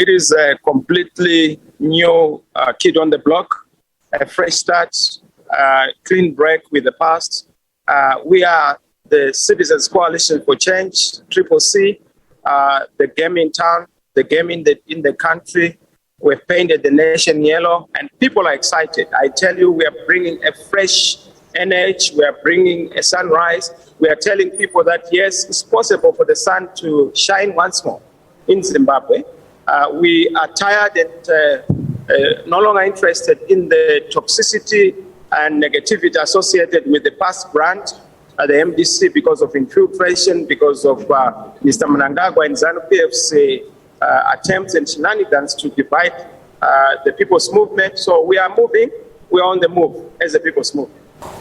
It is a completely new kid on the block, a fresh start, clean break with the past. We are the Citizens Coalition for Change, SABC, the game in town, the game in the country. We've painted the nation yellow, and people are excited. I tell you, we are bringing a fresh energy. We are bringing a sunrise. We are telling people that, yes, it's possible for the sun to shine once more in Zimbabwe. We are tired and no longer interested in the toxicity and negativity associated with the past brand, the MDC, because of infiltration, because of Mr. Mnangagwa and ZANU-PF's attempts and shenanigans to divide the people's movement. So we are moving. We are on the move as a people's movement.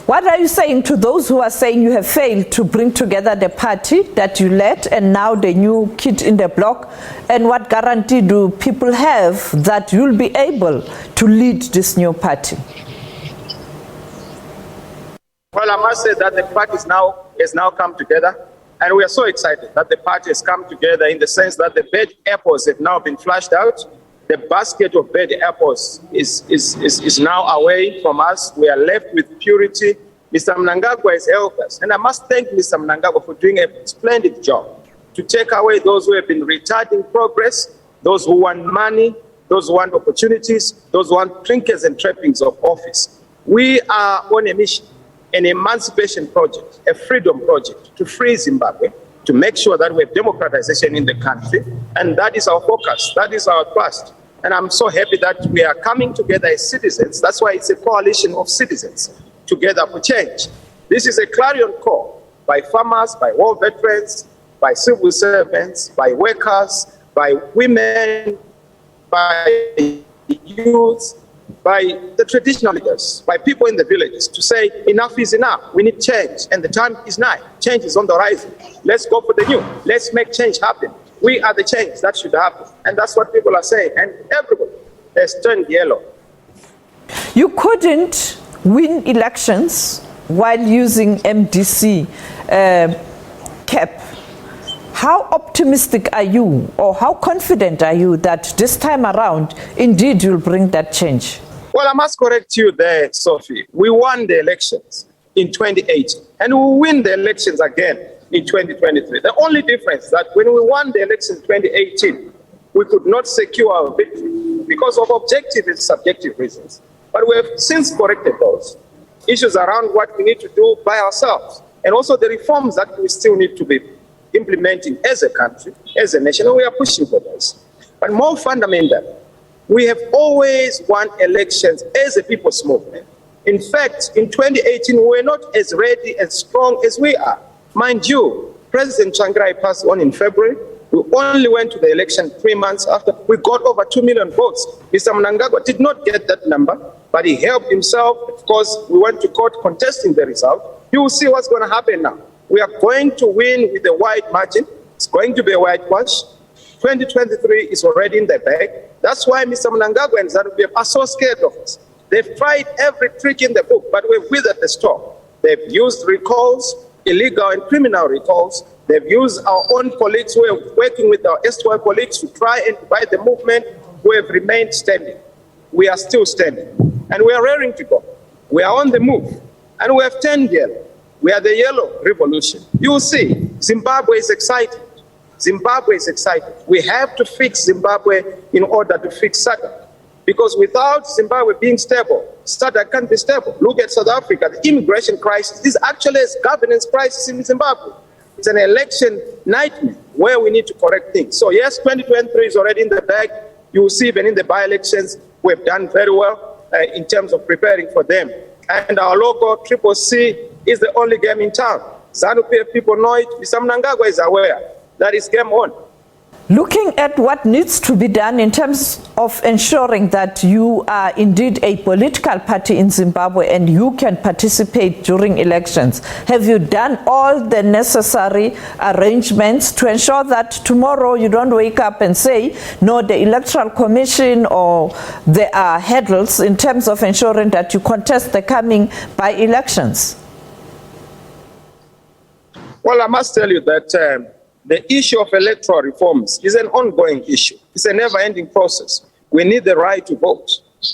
What are you saying to those who are saying you have failed to bring together the party that you led and now the new kid in the block? And what guarantee do people have that you'll be able to lead this new party? Well, I must say that the party has now come together, and we are so excited that the party has come together in the sense that the bad apples have now been flushed out. The basket of bad apples is now away from us. We are left with purity. Mr. Mnangagwa has helped us. And I must thank Mr. Mnangagwa for doing a splendid job to take away those who have been retarding progress, those who want money, those who want opportunities, those who want trinkets and trappings of office. We are on a mission, an emancipation project, a freedom project to free Zimbabwe, to make sure that we have democratization in the country. And that is our focus. That is our trust. And I'm so happy that we are coming together as citizens. That's why it's a coalition of citizens together for change. This is a clarion call by farmers, by war veterans, by civil servants, by workers, by women, by youths, by the traditional leaders, by people in the villages to say enough is enough. We need change, and the time is nigh. Change is on the horizon. Let's go for the new. Let's make change happen. We are the change that should happen. And that's what people are saying. And everybody has turned yellow. You couldn't win elections while using MDC cap. How optimistic are you, or how confident are you that this time around, indeed, you'll bring that change? Well, I must correct you there, Sophie. We won the elections in 2018, and we will win the elections again in 2023. The only difference is that when we won the election in 2018, we could not secure our victory because of objective and subjective reasons. But we have since corrected those issues around what we need to do by ourselves, and also the reforms that we still need to be implementing as a country, as a nation, and we are pushing for those. But more fundamentally, we have always won elections as a people's movement. In fact, in 2018, we were not as ready and strong as we are. Mind you, President Tsvangirai passed on in February. We only went to the election 3 months after. We got over 2 million votes. Mr. Mnangagwa did not get that number, but he helped himself. Of course, we went to court contesting the result. You will see what's going to happen now. We are going to win with a wide margin. It's going to be a whitewash. 2023 is already in the bag. That's why Mr. Mnangagwa and ZANU-PF are so scared of us. They've tried every trick in the book, but we've withered the storm. They've used recalls, illegal and criminal recalls. They've used our own colleagues who are working with our SY colleagues to try and divide the movement, who have remained standing. We are still standing, and we are raring to go. We are on the move, and we have turned yellow. We are the yellow revolution. You will see, Zimbabwe is excited. Zimbabwe is excited. We have to fix Zimbabwe in order to fix SADC. Because without Zimbabwe being stable, SADC can't be stable. Look at South Africa. The immigration crisis is actually a governance crisis in Zimbabwe. It's an election nightmare where we need to correct things. So yes, 2023 is already in the bag. You will see even in the by-elections, we've done very well in terms of preparing for them. And our logo, SABC, is the only game in town. ZANU-PF people know it. Mr. Mnangagwa is aware that it's game on. Looking at what needs to be done in terms of ensuring that you are indeed a political party in Zimbabwe and you can participate during elections, have you done all the necessary arrangements to ensure that tomorrow you don't wake up and say, no, the Electoral Commission, or there are hurdles in terms of ensuring that you contest the coming by-elections? Well, I must tell you that the issue of electoral reforms is an ongoing issue. It's a never-ending process. We need the right to vote.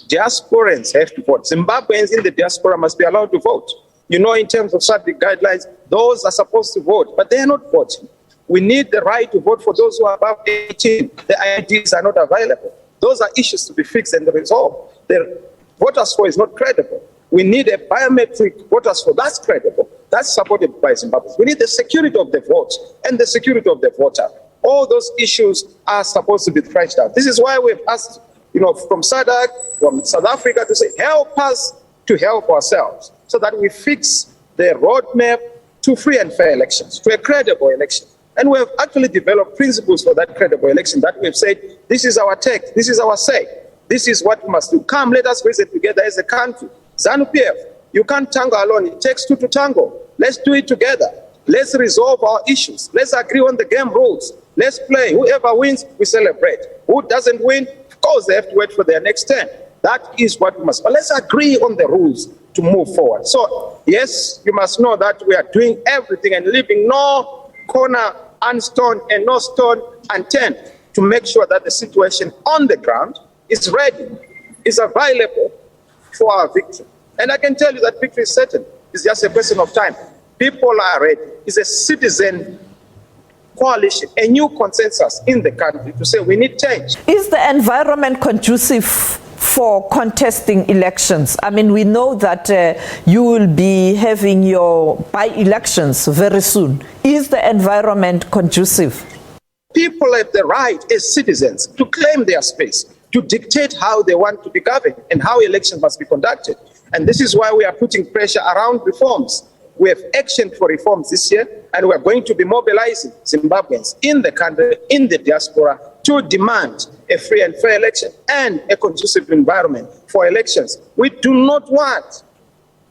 Diasporans have to vote. Zimbabweans in the diaspora must be allowed to vote. You know, in terms of SABC guidelines, those are supposed to vote, but they are not voting. We need the right to vote for those who are above 18. The IDs are not available. Those are issues to be fixed and resolved. The voters score is not credible. We need a biometric voter score that's credible, that's supported by Zimbabweans. We need the security of the vote and the security of the voter. All those issues are supposed to be thrashed out. This is why we've asked, from SADC, from South Africa to say, help us to help ourselves so that we fix the roadmap to free and fair elections, to a credible election. And we have actually developed principles for that credible election that we've said, this is our text, this is our say, this is what we must do. Come, let us reason together as a country. ZANU-PF, you can't tango alone, it takes two to tango. Let's do it together. Let's resolve our issues. Let's agree on the game rules. Let's play. Whoever wins, we celebrate. Who doesn't win, of course, they have to wait for their next turn. That is what we must. But let's agree on the rules to move forward. So, yes, you must know that we are doing everything and leaving no corner unstoned and no stone unturned to make sure that the situation on the ground is ready, is available for our victory. And I can tell you that victory is certain. It's just a question of time. People are ready. It's a citizen coalition, a new consensus in the country to say we need change. Is the environment conducive for contesting elections? I mean, we know that you will be having your by-elections very soon. Is the environment conducive? People have the right as citizens to claim their space, to dictate how they want to be governed and how elections must be conducted. And this is why we are putting pressure around reforms. We have action for reforms this year, and we are going to be mobilizing Zimbabweans in the country, in the diaspora, to demand a free and fair election and a conducive environment for elections. We do not want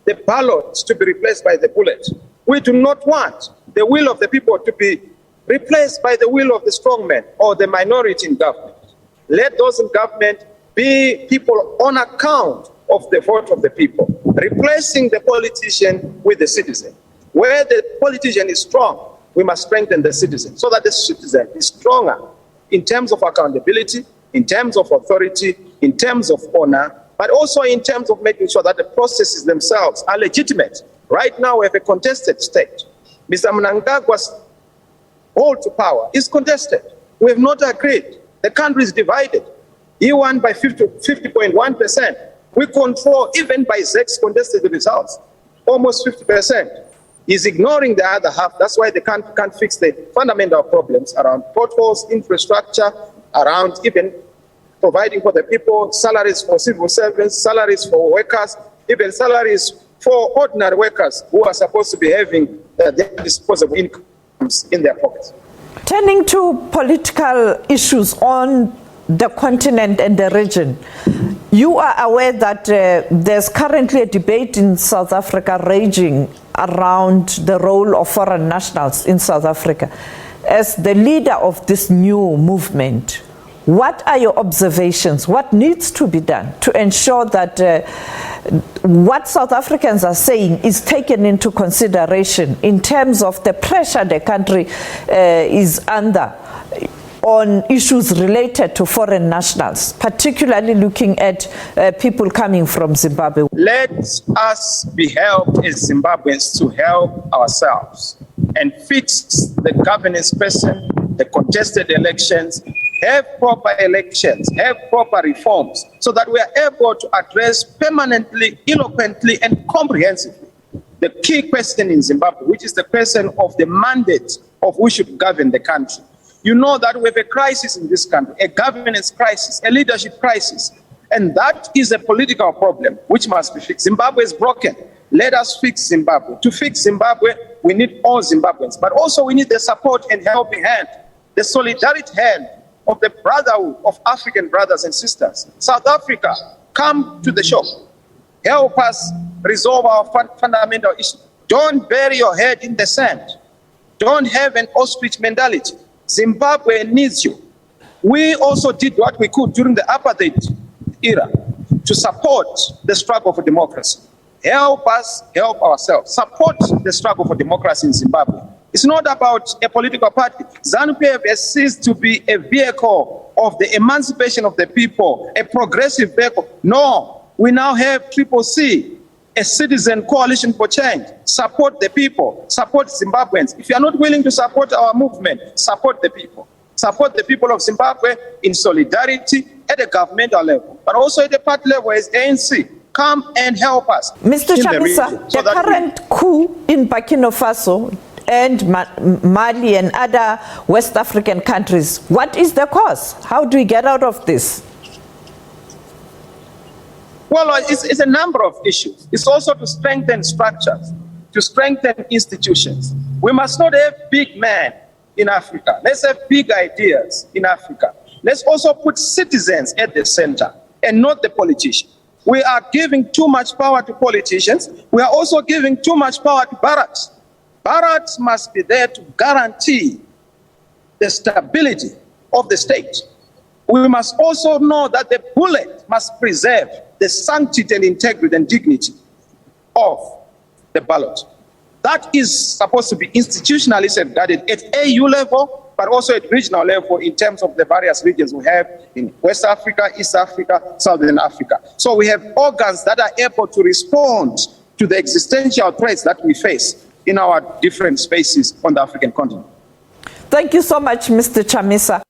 the ballot to be replaced by the bullet. We do not want the will of the people to be replaced by the will of the strongman or the minority in government. Let those in government be people on account of the vote of the people, replacing the politician with the citizen. Where the politician is strong, we must strengthen the citizen so that the citizen is stronger in terms of accountability, in terms of authority, in terms of honor, but also in terms of making sure that the processes themselves are legitimate. Right now, we have a contested state. Mr. Mnangagwa's hold to power is contested. We have not agreed. The country is divided. He won by 50.1%. We control, even by ZEC's contested results, almost 50%. He's ignoring the other half. That's why they can't fix the fundamental problems around potholes, infrastructure, around even providing for the people, salaries for civil servants, salaries for workers, even salaries for ordinary workers who are supposed to be having their disposable incomes in their pockets. Turning to political issues on the continent and the region, you are aware that there's currently a debate in South Africa raging around the role of foreign nationals in South Africa. As the leader of this new movement, what are your observations? What needs to be done to ensure that what South Africans are saying is taken into consideration in terms of the pressure the country is under on issues related to foreign nationals, particularly looking at people coming from Zimbabwe? Let us be helped as Zimbabweans to help ourselves and fix the governance person, the contested elections, have proper elections, have proper reforms, so that we are able to address permanently, eloquently, and comprehensively the key question in Zimbabwe, which is the question of the mandate of who should govern the country. You know that we have a crisis in this country, a governance crisis, a leadership crisis, and that is a political problem which must be fixed. Zimbabwe is broken. Let us fix Zimbabwe. To fix Zimbabwe, we need all Zimbabweans, but also we need the support and helping hand, the solidarity hand of the brotherhood of African brothers and sisters. South Africa, come to the shop. Help us resolve our fundamental issues. Don't bury your head in the sand. Don't have an ostrich mentality. Zimbabwe needs you. We also did what we could during the apartheid era to support the struggle for democracy. Help us help ourselves. Support the struggle for democracy in Zimbabwe. It's not about a political party. ZANU-PF has ceased to be a vehicle of the emancipation of the people, a progressive vehicle. No, we now have CCC, a citizen coalition for change. Support the people, support Zimbabweans. If you are not willing to support our movement, support the people. Support the people of Zimbabwe in solidarity at a governmental level, but also at the party level as ANC. Come and help us. Mr. Chamisa, the current coup in Burkina Faso and Mali and other West African countries, what is the cause? How do we get out of this? Well, it's a number of issues. It's also to strengthen structures, to strengthen institutions. We must not have big men in Africa. Let's have big ideas in Africa. Let's also put citizens at the center and not the politicians. We are giving too much power to politicians. We are also giving too much power to barracks. Barracks must be there to guarantee the stability of the state. We must also know that the bullet must preserve the sanctity and integrity and dignity of the ballot. That is supposed to be institutionally safeguarded at AU level, but also at regional level in terms of the various regions we have in West Africa, East Africa, Southern Africa. So we have organs that are able to respond to the existential threats that we face in our different spaces on the African continent. Thank you so much, Mr. Chamisa.